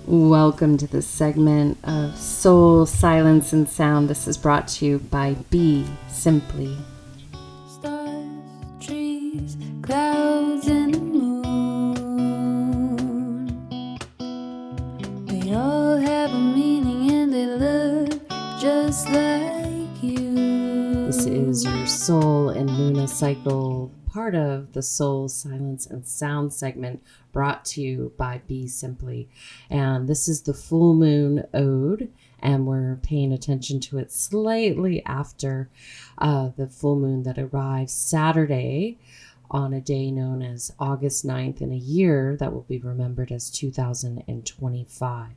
Welcome to this segment of Soul, Silence, and Sound. This is brought to you by BeSimply. Stars, trees, clouds, and the moon. They all have a meaning and they look just like you. This is your Soul and Luna cycle, part of the Soul, Silence, and Sound segment brought to you by BeSimply. And this is the full moon ode, and we're paying attention to it slightly after the full moon that arrives Saturday on a day known as August 9th in a year that will be remembered as 2025.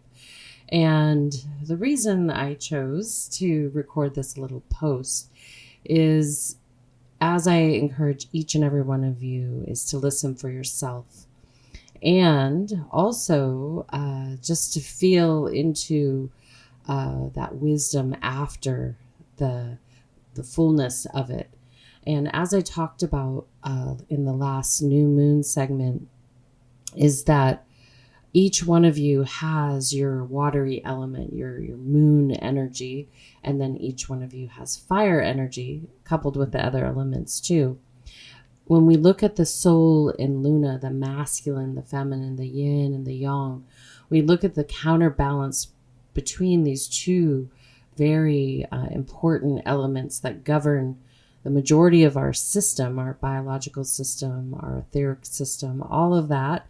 And the reason I chose to record this little post is, as I encourage each and every one of you, is to listen for yourself. And also just to feel into that wisdom after the fullness of it. And as I talked about in the last new moon segment, is that each one of you has your watery element, your moon energy, and then each one of you has fire energy coupled with the other elements too. When we look at the soul in Luna, the masculine, the feminine, the yin and the yang, we look at the counterbalance between these two very important elements that govern the majority of our system, our biological system, our etheric system, all of that.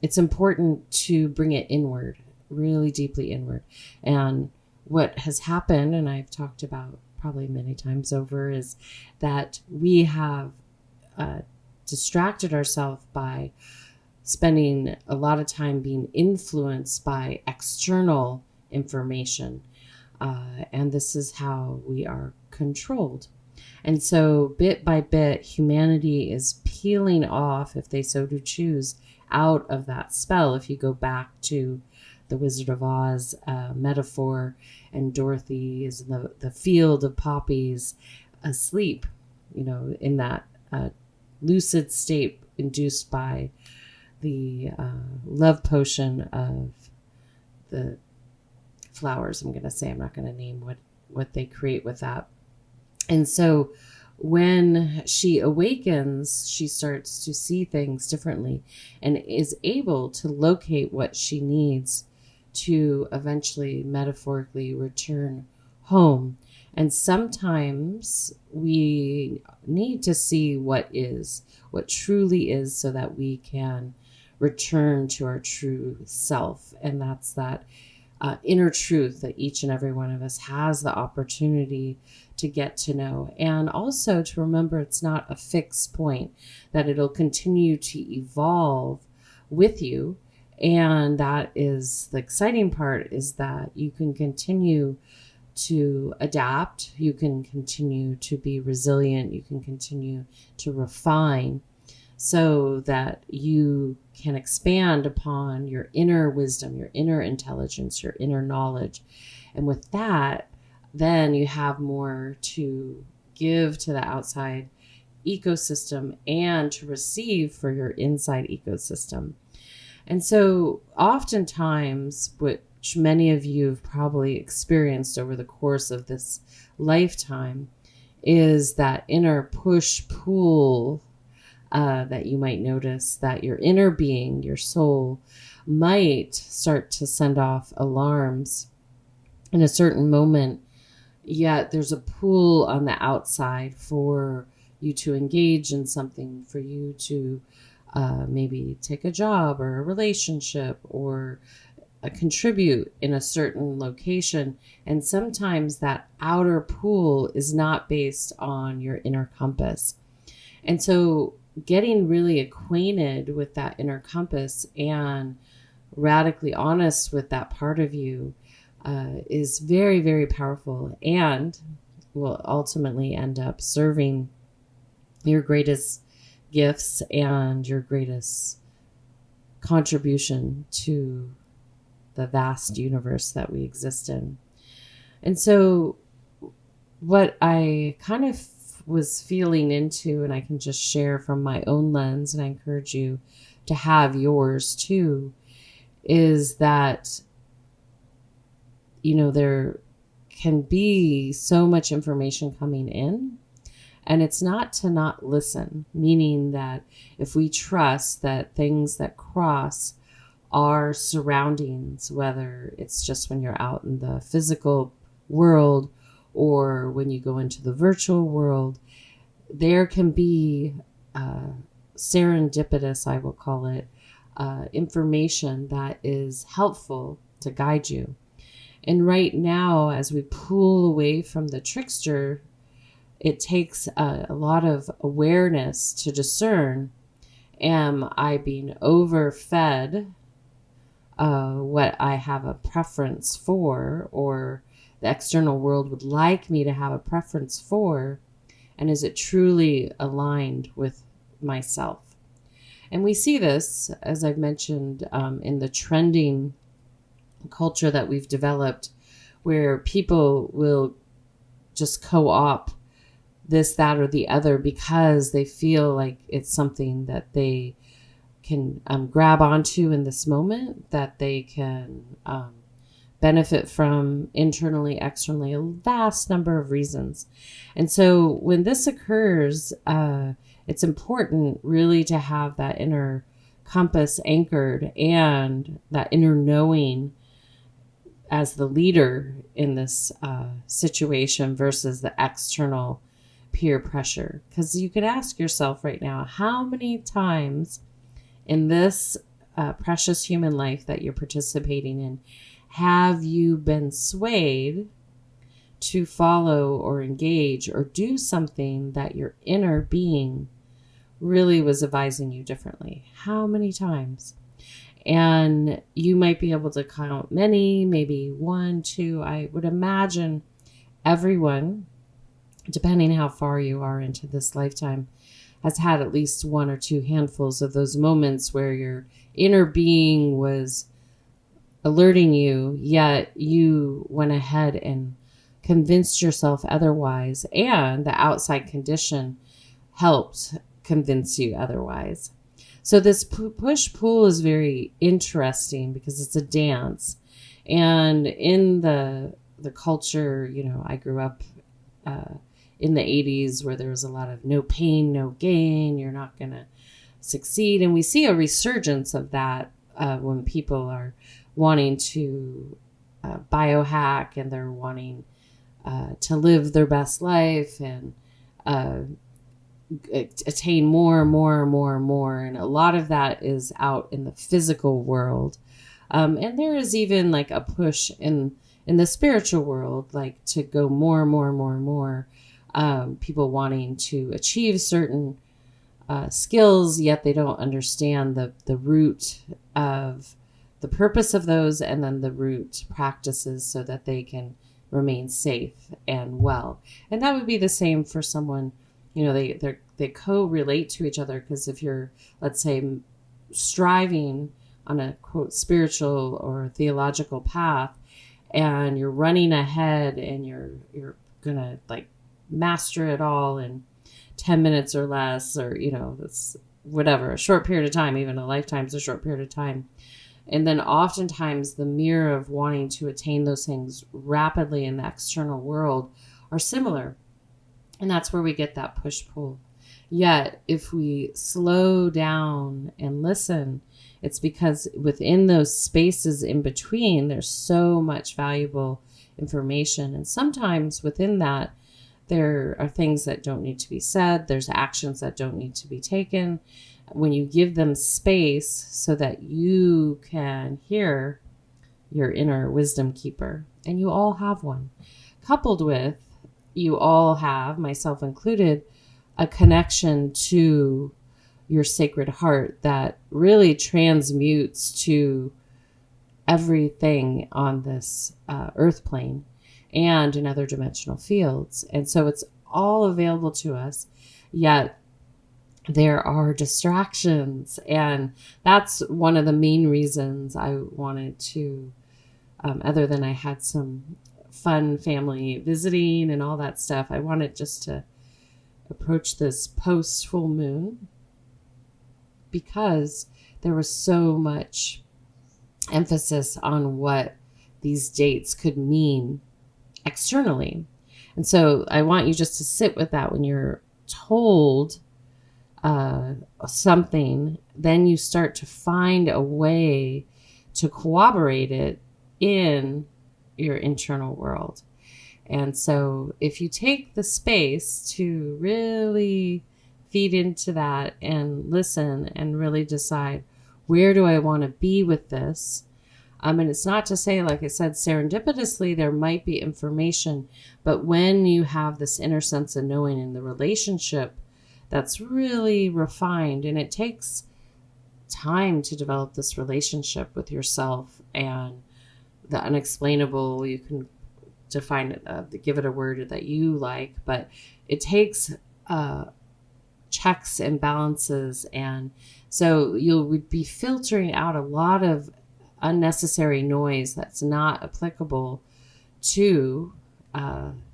It's important to bring it inward, really deeply inward. And what has happened, and I've talked about probably many times over, is that we have distracted ourselves by spending a lot of time being influenced by external information. And this is how we are controlled. And so bit by bit, humanity is peeling off, if they so to choose, out of that spell. If you go back to the Wizard of Oz metaphor, and Dorothy is in the field of poppies asleep, in that lucid state induced by the love potion of the flowers. I'm not going to name what they create with that. And so when she awakens, she starts to see things differently and is able to locate what she needs to eventually metaphorically return home. And sometimes we need to see what truly is, so that we can return to our true self. And that's that inner truth that each and every one of us has the opportunity to get to know. And also to remember it's not a fixed point, that it'll continue to evolve with you. And that is the exciting part, is that you can continue to adapt, you can continue to be resilient, you can continue to refine, so that you can expand upon your inner wisdom, your inner intelligence, your inner knowledge. And with that, then you have more to give to the outside ecosystem and to receive for your inside ecosystem. And so oftentimes, which many of you have probably experienced over the course of this lifetime, is that inner push-pull that you might notice, that your inner being, your soul, might start to send off alarms in a certain moment, yet there's a pull on the outside for you to engage in something, for you to maybe take a job or a relationship, or contribute in a certain location. And sometimes that outer pull is not based on your inner compass. And so getting really acquainted with that inner compass and radically honest with that part of you is very, very powerful, and will ultimately end up serving your greatest gifts and your greatest contribution to the vast universe that we exist in. And so what I kind of was feeling into, and I can just share from my own lens, and I encourage you to have yours too, is that, there can be so much information coming in, and it's not to not listen, meaning that if we trust that things that cross our surroundings, whether it's just when you're out in the physical world or when you go into the virtual world, there can be serendipitous, I will call it, information that is helpful to guide you. And right now, as we pull away from the trickster, it takes a lot of awareness to discern, am I being overfed what I have a preference for, or the external world would like me to have a preference for, and is it truly aligned with myself? And we see this, as I've mentioned, in the trending culture that we've developed, where people will just co-opt this, that, or the other because they feel like it's something that they can grab onto in this moment, that they can benefit from internally, externally, a vast number of reasons. And so when this occurs, it's important really to have that inner compass anchored and that inner knowing as the leader in this situation versus the external peer pressure. Because you could ask yourself right now, how many times in this precious human life that you're participating in have you been swayed to follow or engage or do something that your inner being really was advising you differently? How many times? And you might be able to count many, maybe one, two. I would imagine everyone, depending how far you are into this lifetime, has had at least one or two handfuls of those moments where your inner being was alerting you, yet you went ahead and convinced yourself otherwise, and the outside condition helped convince you otherwise. So this push-pull is very interesting because it's a dance. And in the culture, I grew up in the 80s where there was a lot of no pain, no gain, you're not going to succeed. And we see a resurgence of that when people are wanting to biohack and they're wanting to live their best life and attain more and more and more and more. And a lot of that is out in the physical world. And there is even like a push in the spiritual world, like to go more and more and more and more. People wanting to achieve certain skills, yet they don't understand the root of the purpose of those, and then the root practices so that they can remain safe and well. And that would be the same for someone, they co-relate to each other, because if you're, let's say, striving on a quote spiritual or theological path, and you're running ahead and you're gonna like master it all in 10 minutes or less, or that's whatever, a short period of time, even a lifetime's a short period of time. And then oftentimes the mirror of wanting to attain those things rapidly in the external world are similar. And that's where we get that push-pull. Yet, if we slow down and listen, it's because within those spaces in between, there's so much valuable information. And sometimes within that, there are things that don't need to be said. There's actions that don't need to be taken. When you give them space so that you can hear your inner wisdom keeper, and you all have one, coupled with you all have, myself included, a connection to your sacred heart that really transmutes to everything on this earth plane and in other dimensional fields. And so it's all available to us, yet there are distractions. And that's one of the main reasons I wanted to, other than I had some fun family visiting and all that stuff, I wanted just to approach this post full moon because there was so much emphasis on what these dates could mean externally. And so I want you just to sit with that when you're told something, then you start to find a way to corroborate it in your internal world. And so if you take the space to really feed into that and listen and really decide, where do I want to be with this? And it's not to say, like I said, serendipitously, there might be information, but when you have this inner sense of knowing in the relationship, that's really refined, and it takes time to develop this relationship with yourself and the unexplainable. You can define it, give it a word that you like, but it takes checks and balances, and so you'll be filtering out a lot of unnecessary noise that's not applicable to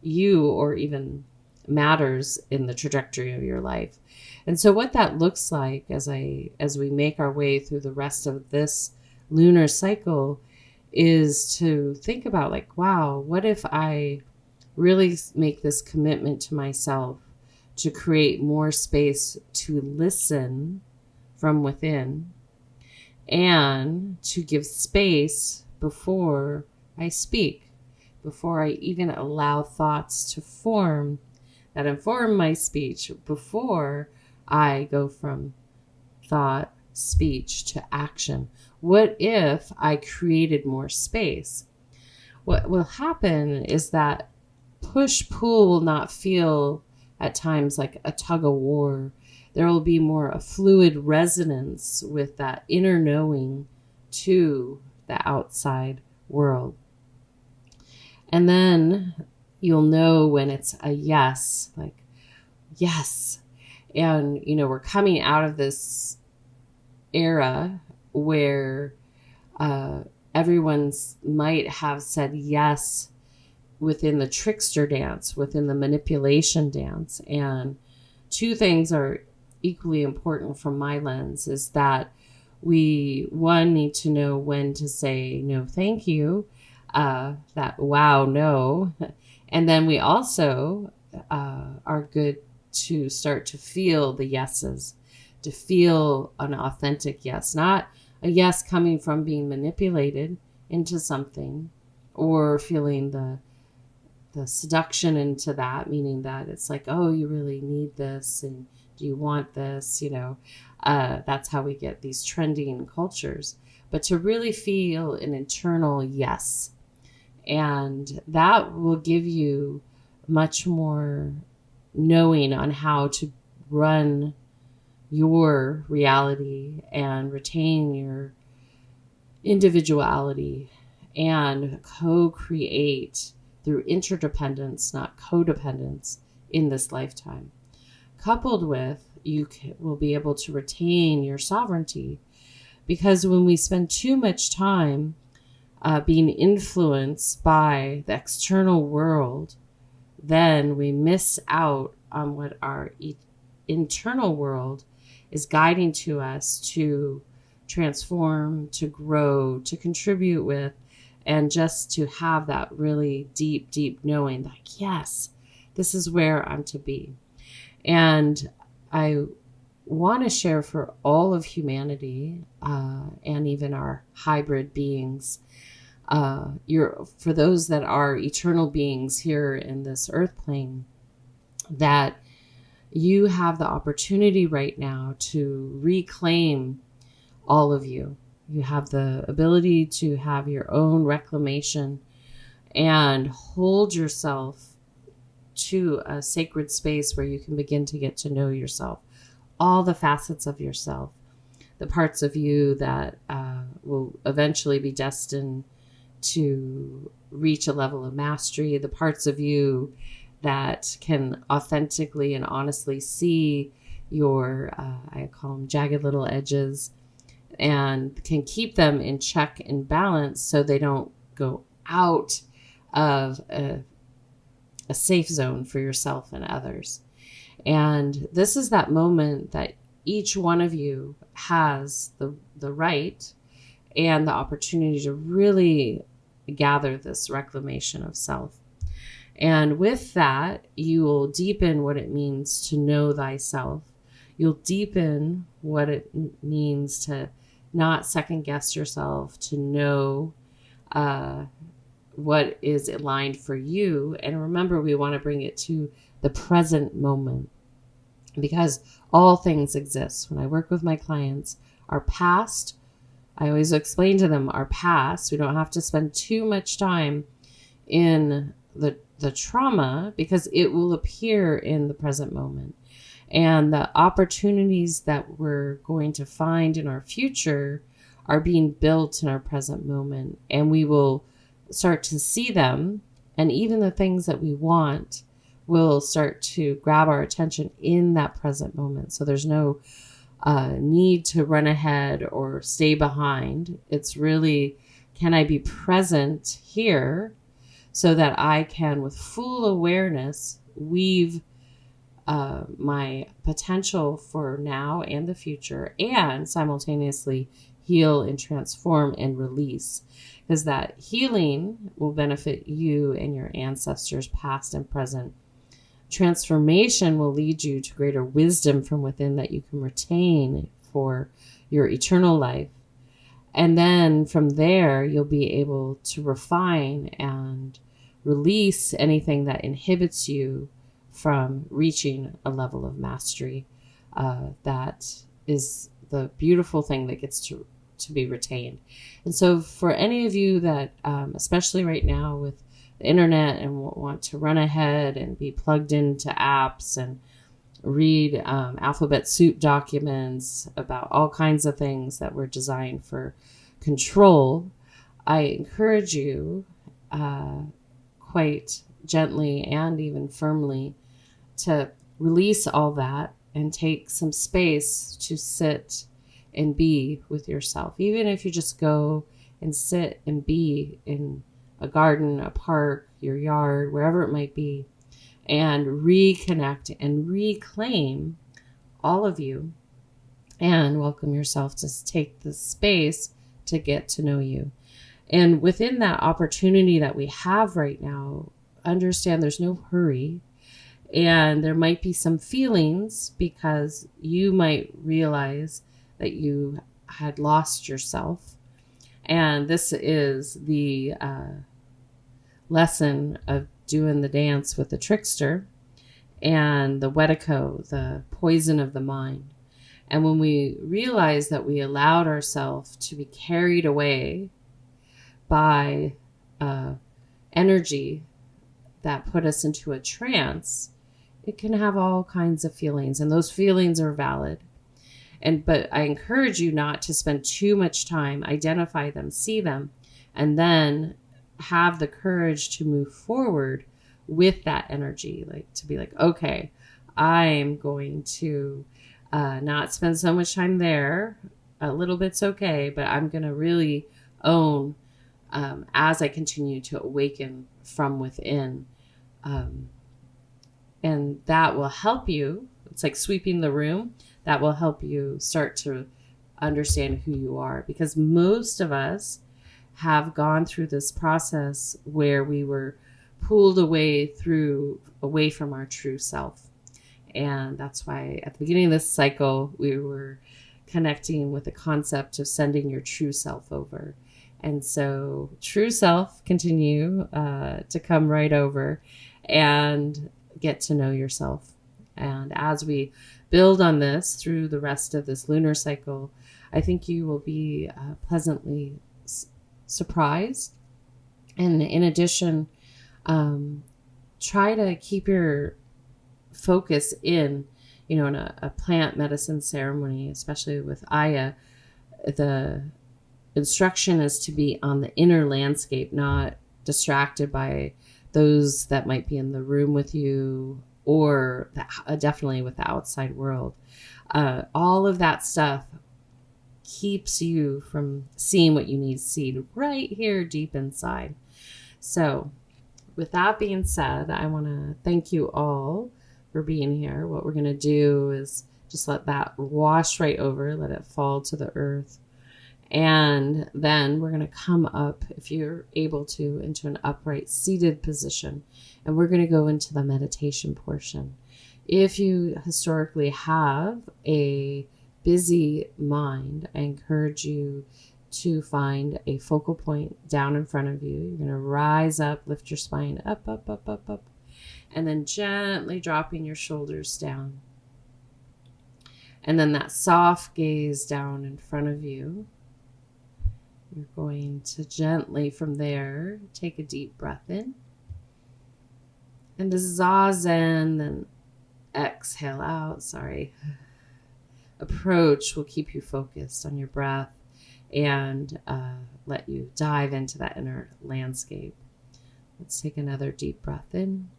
you or even matters in the trajectory of your life. And so what that looks like as we make our way through the rest of this lunar cycle is to think about, like, wow, what if I really make this commitment to myself to create more space to listen from within and to give space before I speak, before I even allow thoughts to form that inform my speech, before I go from thought, speech to action. What if I created more space? What will happen is that push-pull will not feel at times like a tug of war. There will be more a fluid resonance with that inner knowing to the outside world. And then you'll know when it's a yes, like, yes. And, we're coming out of this era where everyone's might have said yes within the trickster dance, within the manipulation dance. And two things are equally important from my lens is that we, one, need to know when to say no, thank you, that wow, no. And then we also are good to start to feel the yeses, to feel an authentic yes, not a yes coming from being manipulated into something or feeling the seduction into that, meaning that it's like, oh, you really need this and do you want this? That's how we get these trending cultures. But to really feel an internal yes. And that will give you much more knowing on how to run your reality and retain your individuality and co-create through interdependence, not codependence, in this lifetime. Coupled with, will be able to retain your sovereignty, because when we spend too much time being influenced by the external world, then we miss out on what our internal world is guiding to us to transform, to grow, to contribute with, and just to have that really deep, deep knowing, like, yes, this is where I'm to be. And I want to share for all of humanity and even our hybrid beings, for those that are eternal beings here in this earth plane, that you have the opportunity right now to reclaim all of you. You have the ability to have your own reclamation and hold yourself to a sacred space where you can begin to get to know yourself, all the facets of yourself, the parts of you that will eventually be destined to reach a level of mastery, the parts of you that can authentically and honestly see your, I call them jagged little edges, and can keep them in check and balance so they don't go out of a safe zone for yourself and others. And this is that moment that each one of you has the right and the opportunity to really gather this reclamation of self. And with that, you will deepen what it means to know thyself. You'll deepen what it means to not second guess yourself, to know what is aligned for you. And remember, we want to bring it to the present moment, because all things exist. When I work with my clients, our past, I always explain to them our past. We don't have to spend too much time in the trauma, because it will appear in the present moment. And the opportunities that we're going to find in our future are being built in our present moment. And we will start to see them. And even the things that we want will start to grab our attention in that present moment. So there's no need to run ahead or stay behind. It's really, can I be present here so that I can, with full awareness, weave my potential for now and the future, and simultaneously heal and transform and release, because that healing will benefit you and your ancestors past and present. Transformation will lead you to greater wisdom from within that you can retain for your eternal life. And then from there, you'll be able to refine and release anything that inhibits you from reaching a level of mastery. That is the beautiful thing that gets to be retained. And so for any of you that, especially right now with the internet, and want to run ahead and be plugged into apps and read alphabet soup documents about all kinds of things that were designed for control, I encourage you quite gently and even firmly to release all that and take some space to sit and be with yourself. Even if you just go and sit and be in a garden, a park, your yard, wherever it might be, and reconnect and reclaim all of you and welcome yourself to take the space to get to know you. And within that opportunity that we have right now, understand there's no hurry, and there might be some feelings because you might realize that you had lost yourself. And this is the lesson of doing the dance with the trickster and the Wetico, the poison of the mind. And when we realize that we allowed ourselves to be carried away by energy that put us into a trance, it can have all kinds of feelings, and those feelings are valid. But I encourage you not to spend too much time, identify them, see them, and then have the courage to move forward with that energy, like to be like, okay, I'm going to not spend so much time there. A little bit's okay, but I'm going to really own as I continue to awaken from within. And that will help you. It's like sweeping the room. That will help you start to understand who you are, because most of us have gone through this process where we were pulled away from our true self. And that's why at the beginning of this cycle, we were connecting with the concept of sending your true self over. And so true self, continue to come right over and get to know yourself. And as we build on this through the rest of this lunar cycle, I think you will be pleasantly surprised. And in addition, try to keep your focus in a plant medicine ceremony, especially with Aya. The instruction is to be on the inner landscape, not distracted by those that might be in the room with you, or definitely with the outside world. All of that stuff keeps you from seeing what you need to see right here deep inside. So with that being said, I want to thank you all for being here. What we're going to do is just let that wash right over, let it fall to the earth. And then we're going to come up, if you're able to, into an upright seated position. And we're going to go into the meditation portion. If you historically have a busy mind, I encourage you to find a focal point down in front of you. You're going to rise up, lift your spine up, up, up, up, up, and then gently dropping your shoulders down. And then that soft gaze down in front of you. You're going to gently from there take a deep breath in. And to zazen, then exhale out. Approach will keep you focused on your breath and let you dive into that inner landscape. Let's take another deep breath in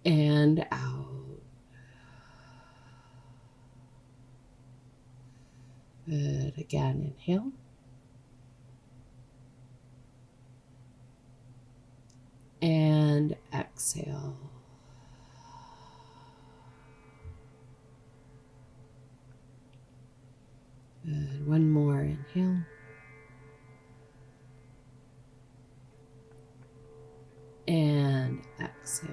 and out. Good. Again, inhale. And exhale. Good. One more. Inhale. And exhale.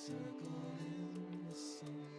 circle in the sea.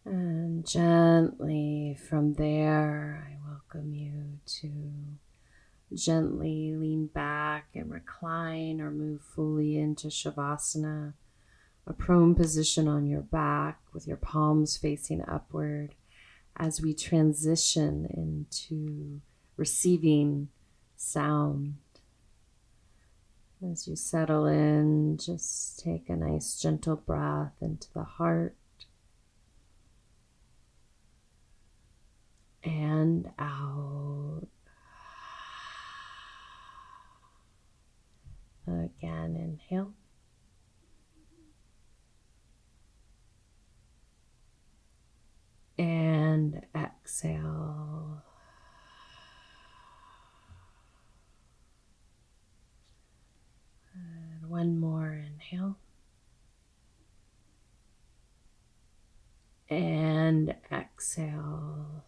And gently from there, I welcome you to gently lean back and recline or move fully into Shavasana, a prone position on your back with your palms facing upward as we transition into receiving sound. As you settle in, just take a nice gentle breath into the heart and out. Again, inhale. And exhale. And one more inhale. And exhale.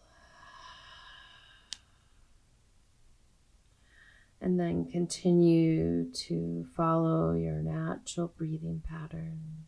And then continue to follow your natural breathing pattern.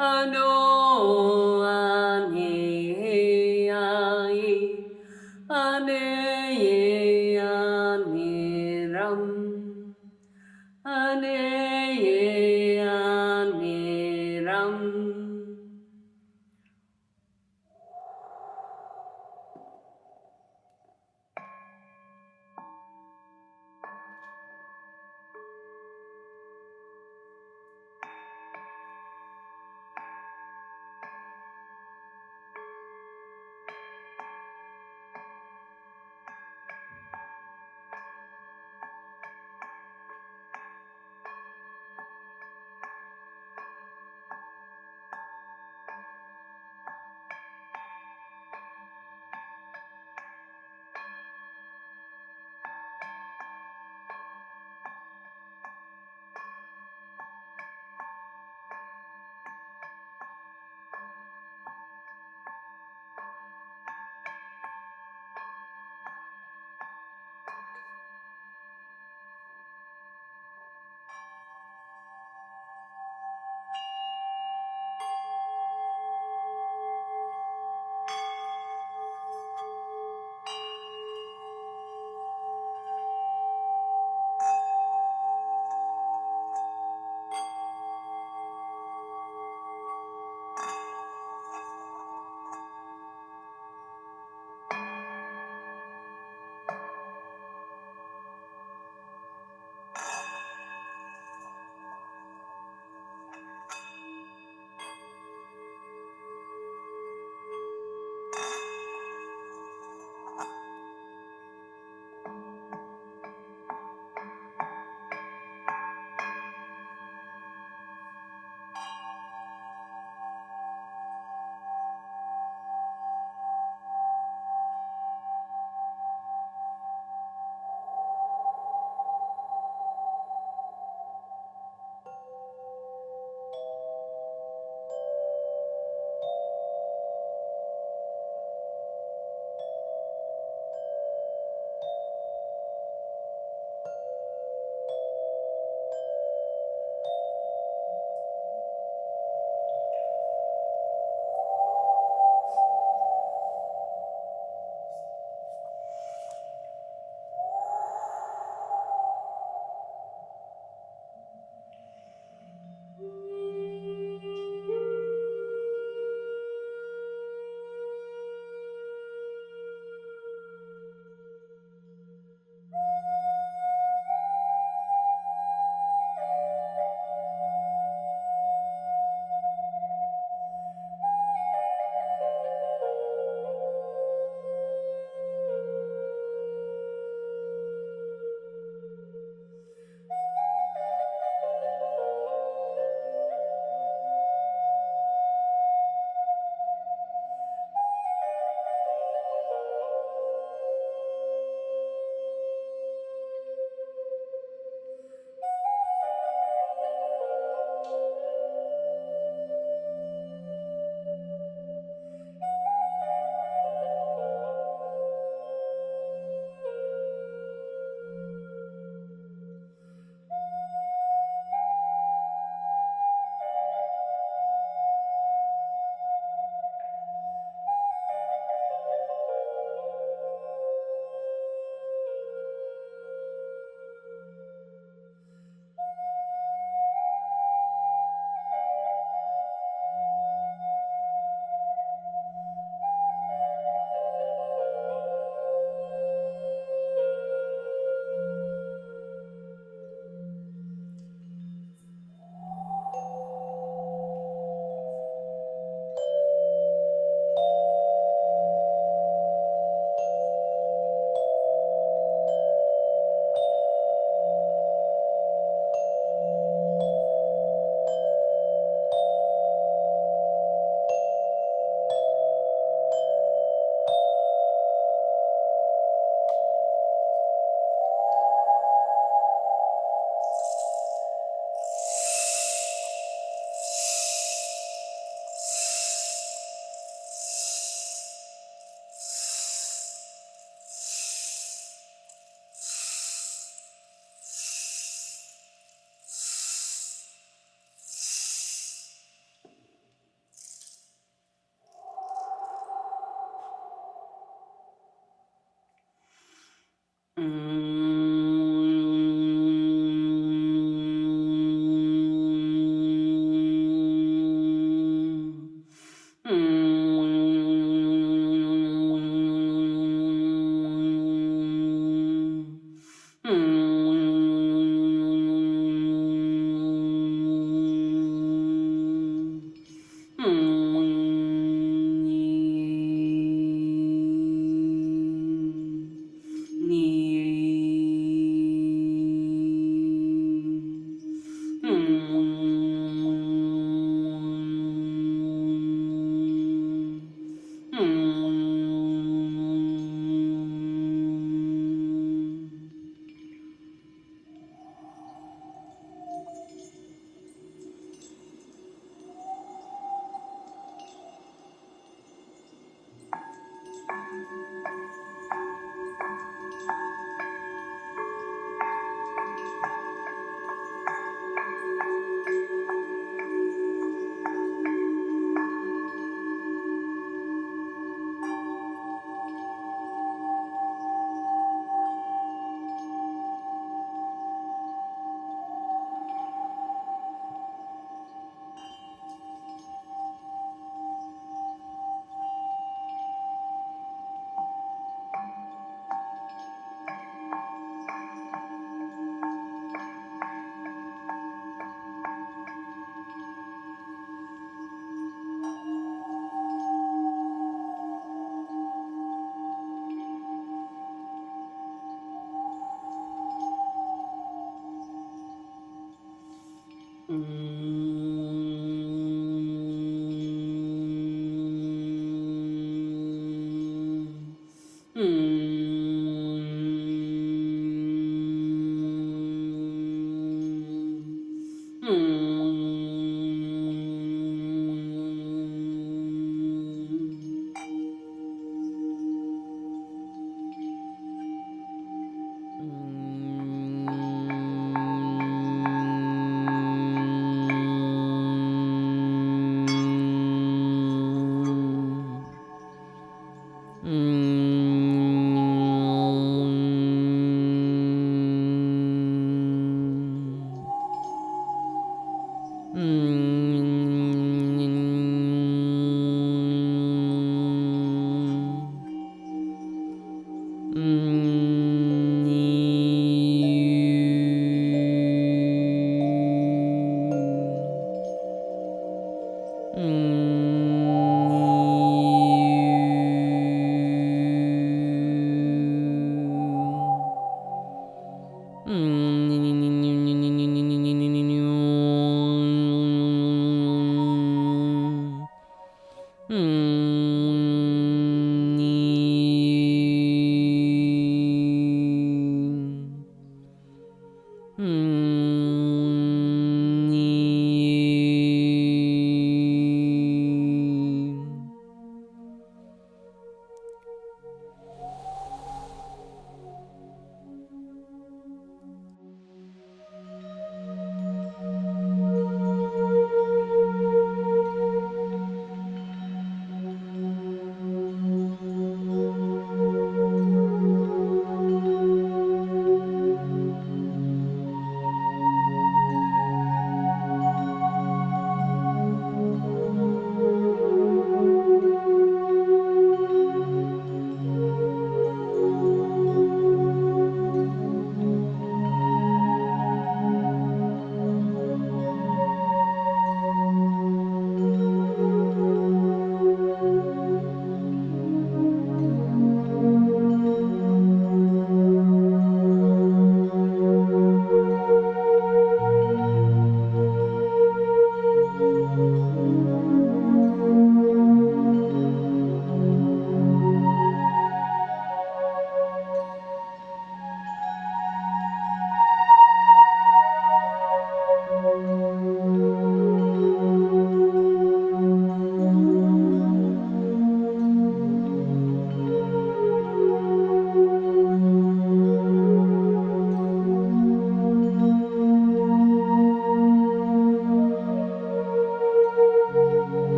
Ano ani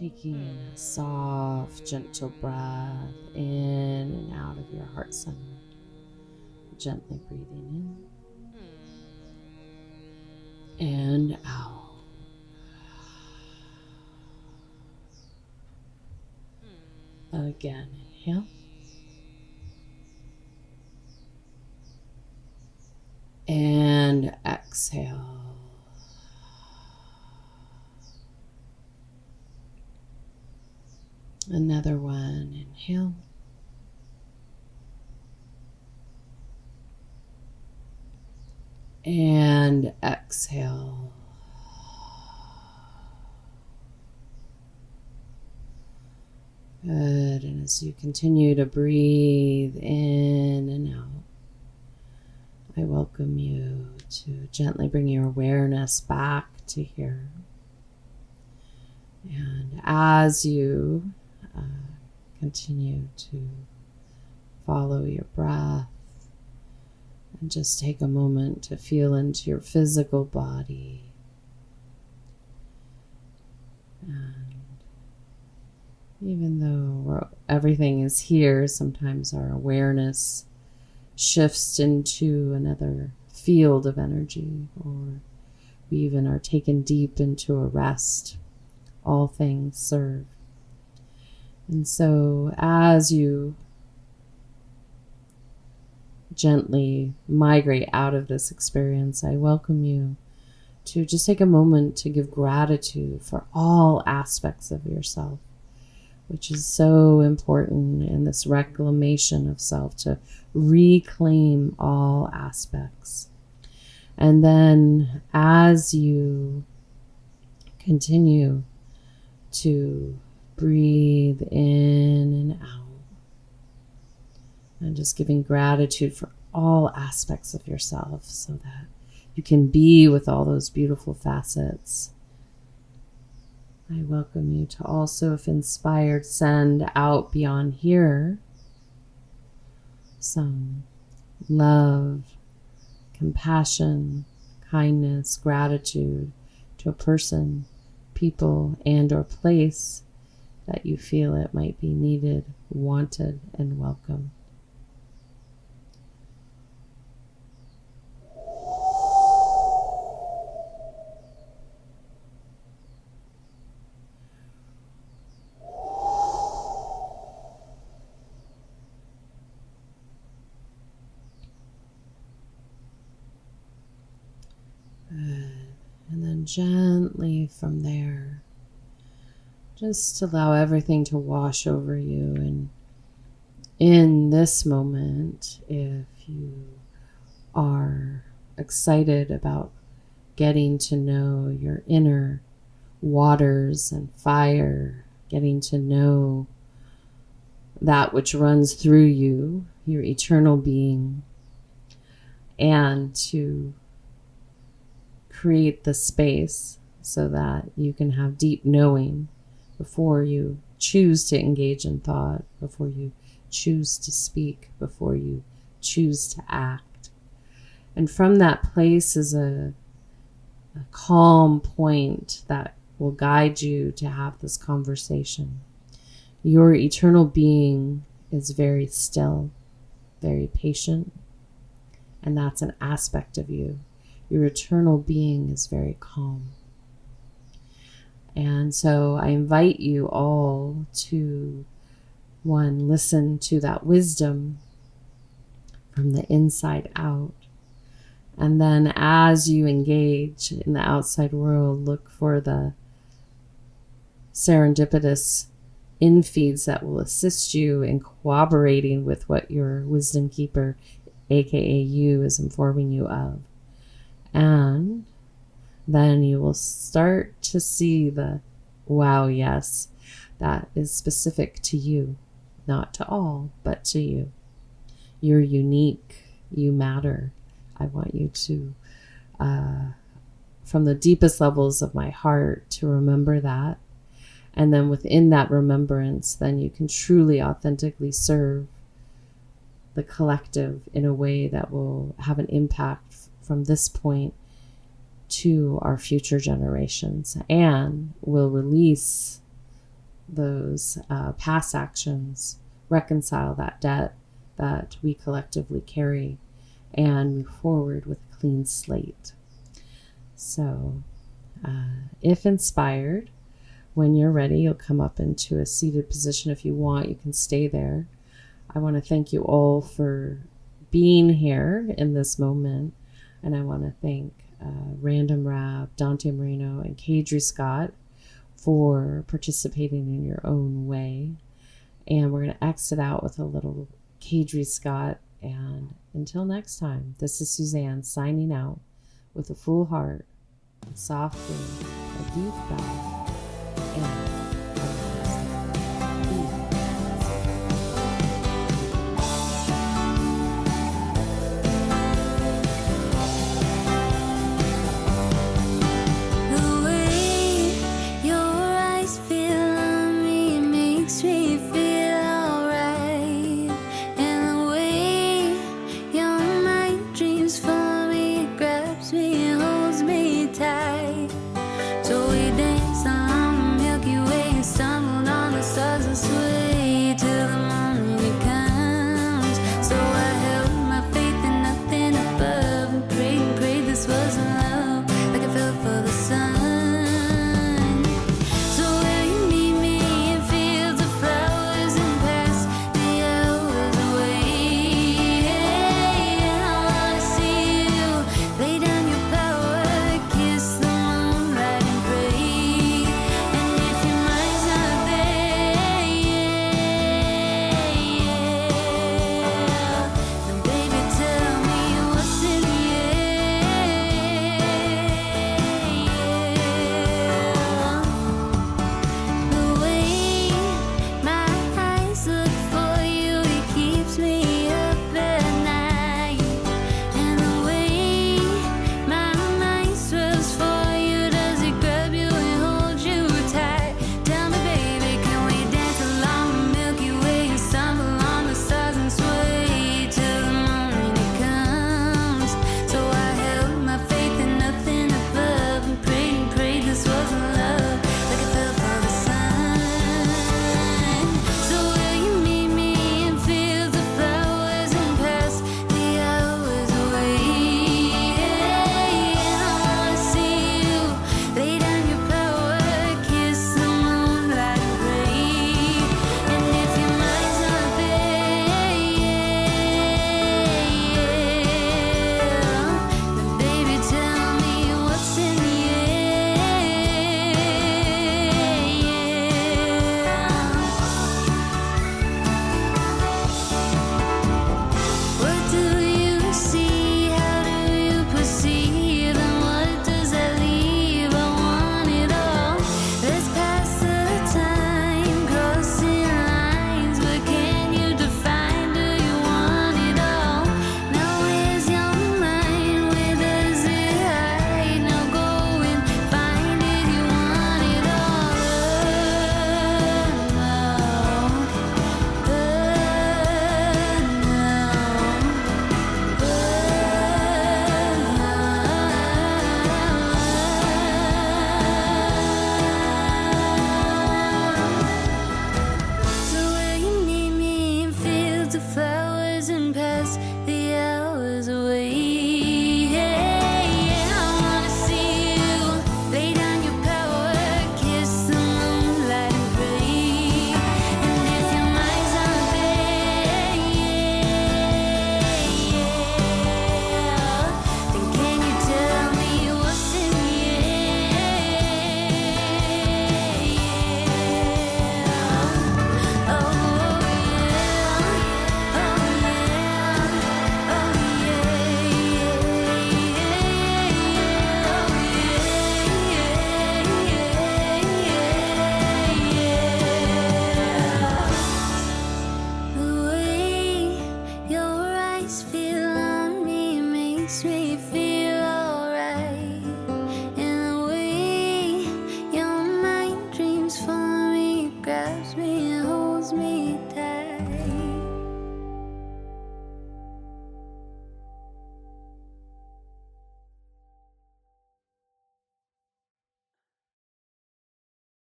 Taking a soft, gentle breath in and out of your heart center. Gently breathing in and out. Again, inhale. And exhale. Another one, inhale. And exhale. Good. And as you continue to breathe in and out, I welcome you to gently bring your awareness back to here. And as you continue to follow your breath, and just take a moment to feel into your physical body. And even though everything is here, sometimes our awareness shifts into another field of energy, or we even are taken deep into a rest. All things serve. And so as you gently migrate out of this experience, I welcome you to just take a moment to give gratitude for all aspects of yourself, which is so important in this reclamation of self, to reclaim all aspects. And then as you continue to breathe in and out, and just giving gratitude for all aspects of yourself so that you can be with all those beautiful facets. I welcome you to also, if inspired, send out beyond here some love, compassion, kindness, gratitude to a person, people, and or place that you feel it might be needed, wanted, and welcome. Good. And then gently from there, just allow everything to wash over you. And in this moment, if you are excited about getting to know your inner waters and fire, getting to know that which runs through you, your eternal being, and to create the space so that you can have deep knowing before you choose to engage in thought, before you choose to speak, before you choose to act. And from that place is a calm point that will guide you to have this conversation. Your eternal being is very still, very patient, and that's an aspect of you. Your eternal being is very calm. And so I invite you all to, one, listen to that wisdom from the inside out. And then as you engage in the outside world, look for the serendipitous infeeds that will assist you in cooperating with what your wisdom keeper, aka you, is informing you of. And then you will start to see the wow, yes, that is specific to you, not to all, but to you. You're unique, you matter. I want you to, from the deepest levels of my heart, to remember that. And then within that remembrance, then you can truly, authentically serve the collective in a way that will have an impact from this point to our future generations, and will release those past actions, reconcile that debt that we collectively carry, and move forward with a clean slate. So if inspired, when you're ready, you'll come up into a seated position. If you want, you can stay there. I want to thank you all for being here in this moment. And I want to thank Random Rab, Dante Marino, and Kadri Scott for participating in your own way. And we're going to exit out with a little Kadri Scott. And until next time, this is Suzanne signing out with a full heart, a soft breath, a deep bow, and